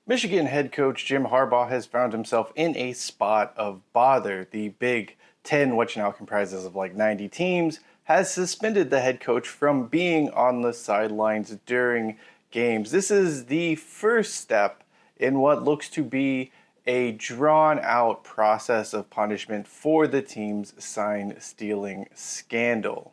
Michigan head coach Jim Harbaugh has found himself in a spot of bother. The Big Ten, which now comprises of like 90 teams, has suspended the head coach from being on the sidelines during games. This is the first step in what looks to be a drawn-out process of punishment for the team's sign-stealing scandal.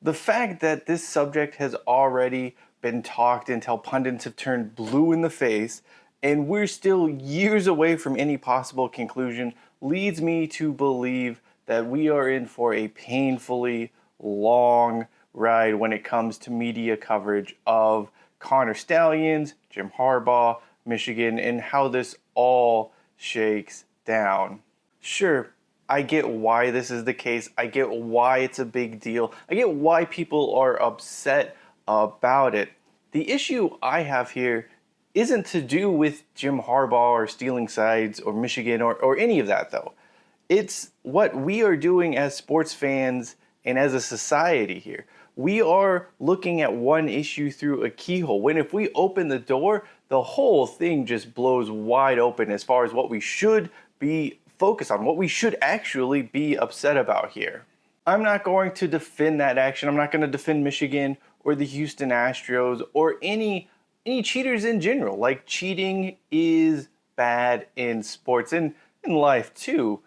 The fact that this subject has already been talked until pundits have turned blue in the face and we're still years away from any possible conclusion leads me to believe that we are in for a painfully long ride when it comes to media coverage of Connor Stallions, Jim Harbaugh, Michigan, and how this all shakes down. Sure, I get why this is the case. I get why it's a big deal. I get why people are upset about it. The issue I have here isn't to do with Jim Harbaugh or stealing sides or Michigan or any of that, though. It's what we are doing as sports fans and as a society here. We are looking at one issue through a keyhole, when if we open the door, the whole thing just blows wide open as far as what we should be focused on, what we should actually be upset about here. I'm not going to defend that action. I'm not going to defend Michigan or the Houston Astros or any cheaters in general. Like, cheating is bad in sports and in life too,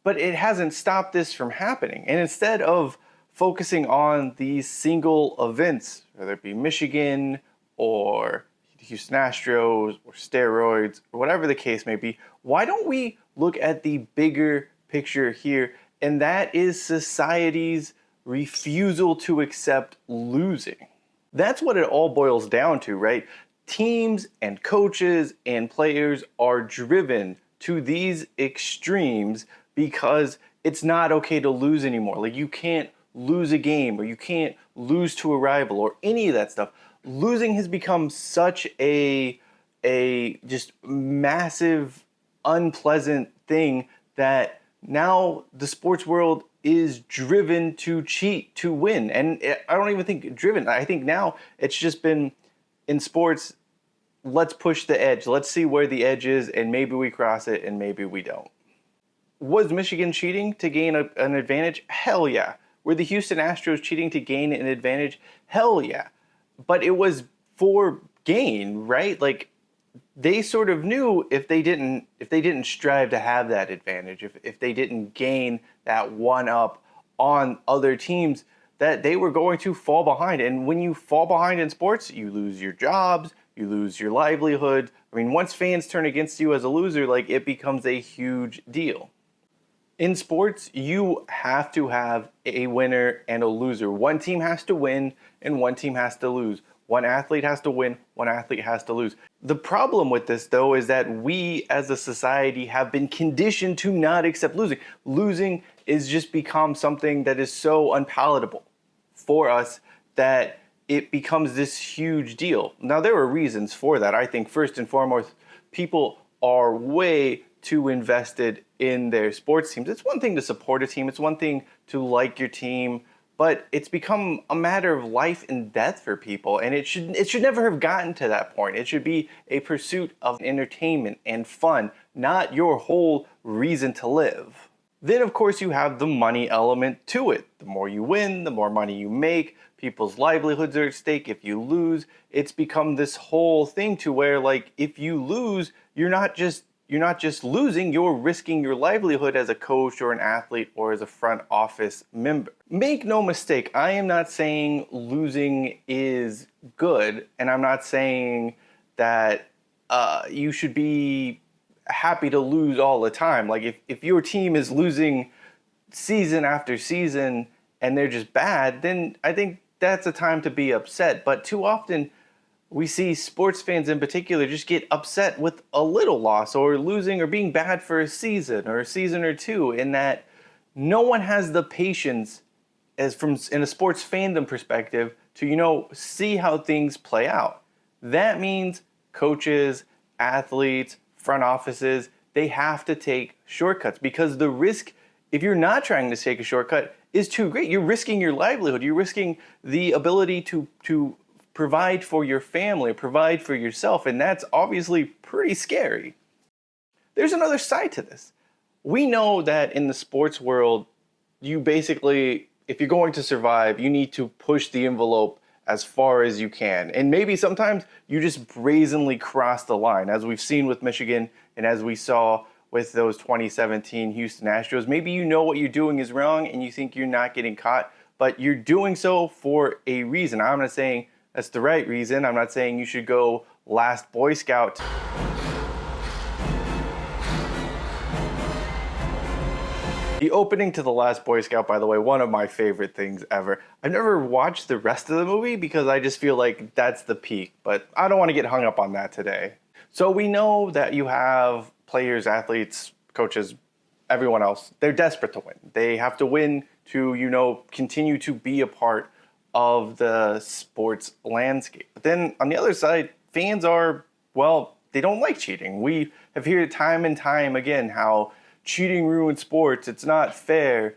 but it hasn't stopped this from happening. And instead of focusing on these single events, whether it be Michigan or the Houston Astros or steroids or whatever the case may be, why don't we look at the bigger picture here? And that is society's refusal to accept losing. That's what it all boils down to, right? Teams and coaches and players are driven to these extremes because it's not okay to lose anymore. Like, you can't lose a game or you can't lose to a rival or any of that stuff. Losing has become such a just massive, unpleasant thing that now the sports world is driven to cheat to win. And I don't even think driven. I think now it's just been in sports, let's push the edge. Let's see where the edge is, and maybe we cross it and maybe we don't. Was Michigan cheating to gain an advantage? Hell yeah. Were the Houston Astros cheating to gain an advantage? Hell yeah. But it was for gain, right? Like, they sort of knew if they didn't strive to have that advantage, if they didn't gain that one up on other teams, that they were going to fall behind. And when you fall behind in sports, you lose your jobs, you lose your livelihood. I mean, once fans turn against you as a loser, like, it becomes a huge deal. In sports, you have to have a winner and a loser. One team has to win and one team has to lose. One athlete has to win, one athlete has to lose. The problem with this, though, is that we as a society have been conditioned to not accept losing. Losing is just become something that is so unpalatable for us that it becomes this huge deal. Now, there are reasons for that. I think first and foremost, people are way too invested in their sports teams. It's one thing to support a team. It's one thing to like your team. But it's become a matter of life and death for people, and it should never have gotten to that point. It should be a pursuit of entertainment and fun, not your whole reason to live. Then, of course, you have the money element to it. The more you win, the more money you make. People's livelihoods are at stake. If you lose, it's become this whole thing to where, like, if you lose, you're not just losing, you're risking your livelihood as a coach or an athlete or as a front office member. Make no mistake, I am not saying losing is good, and I'm not saying that you should be happy to lose all the time. Like, if your team is losing season after season and they're just bad, then I think that's a time to be upset. But too often, we see sports fans in particular just get upset with a little loss or losing or being bad for a season or two, in that no one has the patience in a sports fandom perspective to, see how things play out. That means coaches, athletes, front offices, they have to take shortcuts because the risk, if you're not trying to take a shortcut, is too great. You're risking your livelihood. You're risking the ability to provide for your family, provide for yourself, and that's obviously pretty scary. There's another side to this. We know that in the sports world, you basically, if you're going to survive, you need to push the envelope as far as you can. And maybe sometimes you just brazenly cross the line, as we've seen with Michigan and as we saw with those 2017 Houston Astros. Maybe you know what you're doing is wrong and you think you're not getting caught, but you're doing so for a reason. I'm not saying that's the right reason. I'm not saying you should go last Boy Scout. The opening to The Last Boy Scout, by the way, one of my favorite things ever. I've never watched the rest of the movie because I just feel like that's the peak, but I don't want to get hung up on that today. So we know that you have players, athletes, coaches, everyone else. They're desperate to win. They have to win to, continue to be a part of the sports landscape. But then on the other side, fans are, they don't like cheating. We have heard time and time again how cheating ruins sports, it's not fair,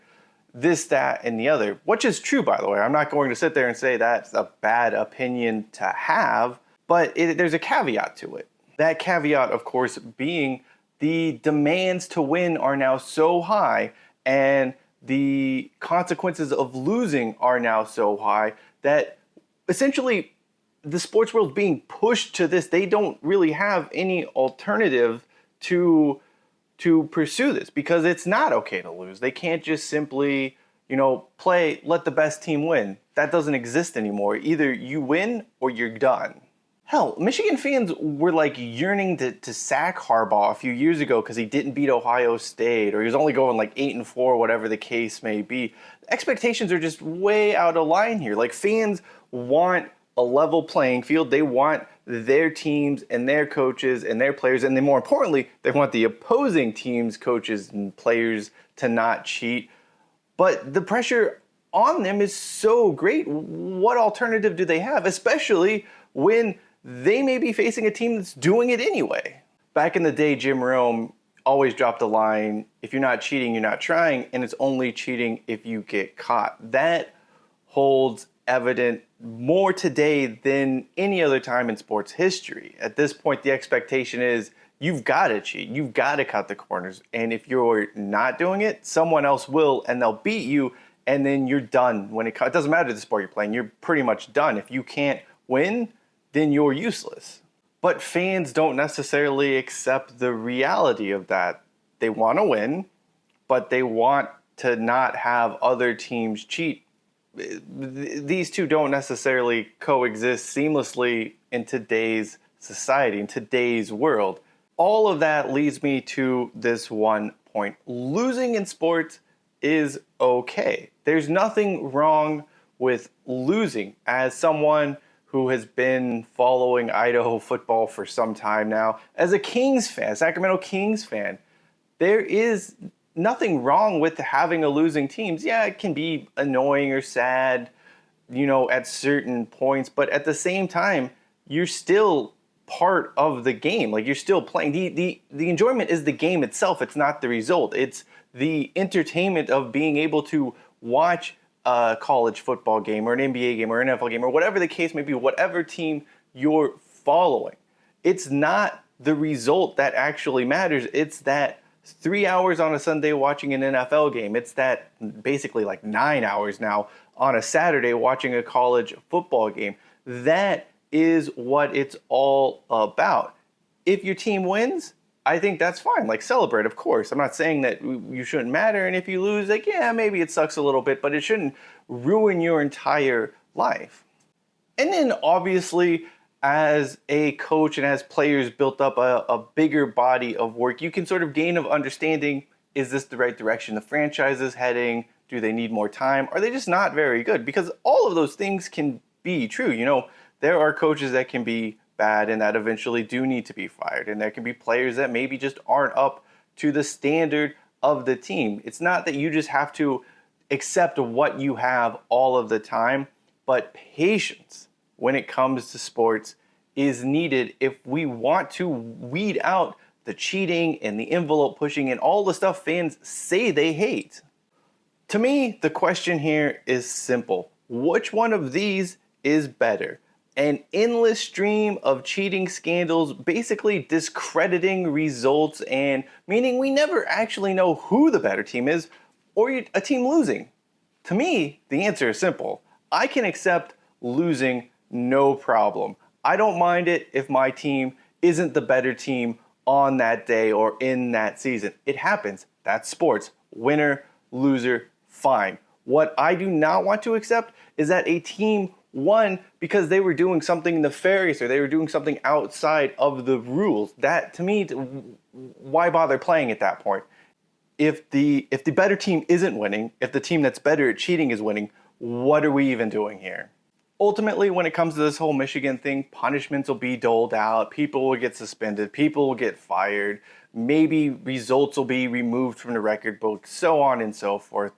this, that, and the other, which is true, by the way. I'm not going to sit there and say that's a bad opinion to have, but there's a caveat to it. That caveat, of course, being the demands to win are now so high and the consequences of losing are now so high that essentially the sports world is being pushed to this. They don't really have any alternative to pursue this because it's not okay to lose. They can't just simply, play, let the best team win. That doesn't exist anymore. Either you win or you're done. Hell, Michigan fans were like yearning to sack Harbaugh a few years ago because he didn't beat Ohio State or he was only going like 8-4, whatever the case may be. Expectations are just way out of line here. Like fans want a level playing field. They want their teams and their coaches and their players, and then more importantly, they want the opposing teams, coaches, and players to not cheat. But the pressure on them is so great. What alternative do they have, especially when they may be facing a team that's doing it anyway? Back in the day, Jim Rome always dropped a line, if you're not cheating, you're not trying, and it's only cheating if you get caught. That holds evident more today than any other time in sports history. At this point, the expectation is you've got to cheat, you've got to cut the corners, and if you're not doing it, someone else will, and they'll beat you, and then you're done. When it doesn't matter the sport you're playing, you're pretty much done. If you can't win, then you're useless. But fans don't necessarily accept the reality of that. They want to win, but they want to not have other teams cheat. These two don't necessarily coexist seamlessly in today's society, in today's world. All of that leads me to this one point. Losing in sports is okay. There's nothing wrong with losing. As someone who has been following Idaho football for some time now, as a Kings fan, Sacramento Kings fan, there is nothing wrong with having a losing team. Yeah, it can be annoying or sad, at certain points, but at the same time, you're still part of the game. Like you're still playing. The enjoyment is the game itself. It's not the result. It's the entertainment of being able to watch a college football game or an NBA game or an NFL game or whatever the case may be, whatever team you're following. It's not the result that actually matters. It's that 3 hours on a Sunday watching an NFL game. It's that basically like 9 hours now on a Saturday watching a college football game. That is what it's all about. If your team wins, I think that's fine. Like celebrate, of course. I'm not saying that you shouldn't matter. And if you lose, maybe it sucks a little bit, but it shouldn't ruin your entire life. And then obviously, as a coach and as players built up a bigger body of work, you can sort of gain of understanding, is this the right direction the franchise is heading? Do they need more time? Are they just not very good? Because all of those things can be true. There are coaches that can be bad and that eventually do need to be fired. And there can be players that maybe just aren't up to the standard of the team. It's not that you just have to accept what you have all of the time, but patience when it comes to sports is needed if we want to weed out the cheating and the envelope pushing and all the stuff fans say they hate. To me, the question here is simple. Which one of these is better? an endless stream of cheating scandals, basically discrediting results and meaning we never actually know who the better team is or a team losing. To me, the answer is simple. I can accept losing no problem. I don't mind it if my team isn't the better team on that day or in that season. It happens. That's sports. Winner, loser, fine. What I do not want to accept is that a team won because they were doing something nefarious or they were doing something outside of the rules. That, to me, why bother playing at that point? If the better team isn't winning, if the team that's better at cheating is winning, what are we even doing here? Ultimately, when it comes to this whole Michigan thing, punishments will be doled out, people will get suspended, people will get fired, maybe results will be removed from the record book, so on and so forth.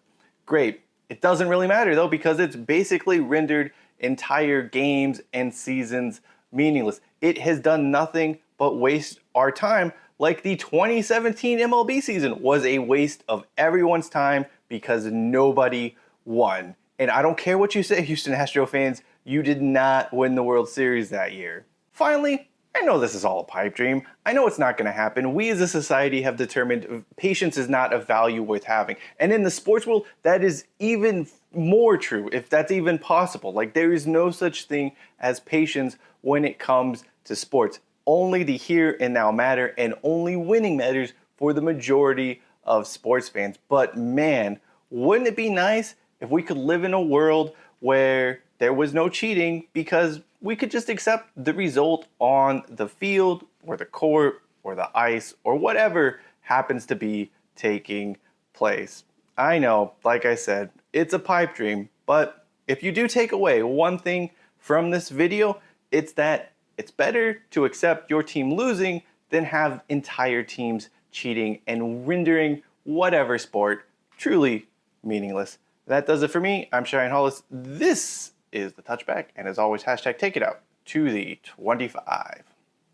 Great. It doesn't really matter though, because it's basically rendered entire games and seasons meaningless. It has done nothing but waste our time, like the 2017 MLB season was a waste of everyone's time because nobody won. And I don't care what you say, Houston Astro fans, you did not win the World Series that year. Finally, I know this is all a pipe dream. I know it's not going to happen. We as a society have determined patience is not a value worth having. And in the sports world, that is even more true, if that's even possible. Like, there is no such thing as patience when it comes to sports. Only the here and now matter, and only winning matters for the majority of sports fans. But man, wouldn't it be nice if we could live in a world where there was no cheating, because we could just accept the result on the field or the court or the ice or whatever happens to be taking place. I know, like I said, it's a pipe dream, but if you do take away one thing from this video, it's that it's better to accept your team losing than have entire teams cheating and rendering whatever sport truly meaningless. That does it for me. I'm Cheyenne Hollis. This is the Touchback, and as always, hashtag take it out to the 25.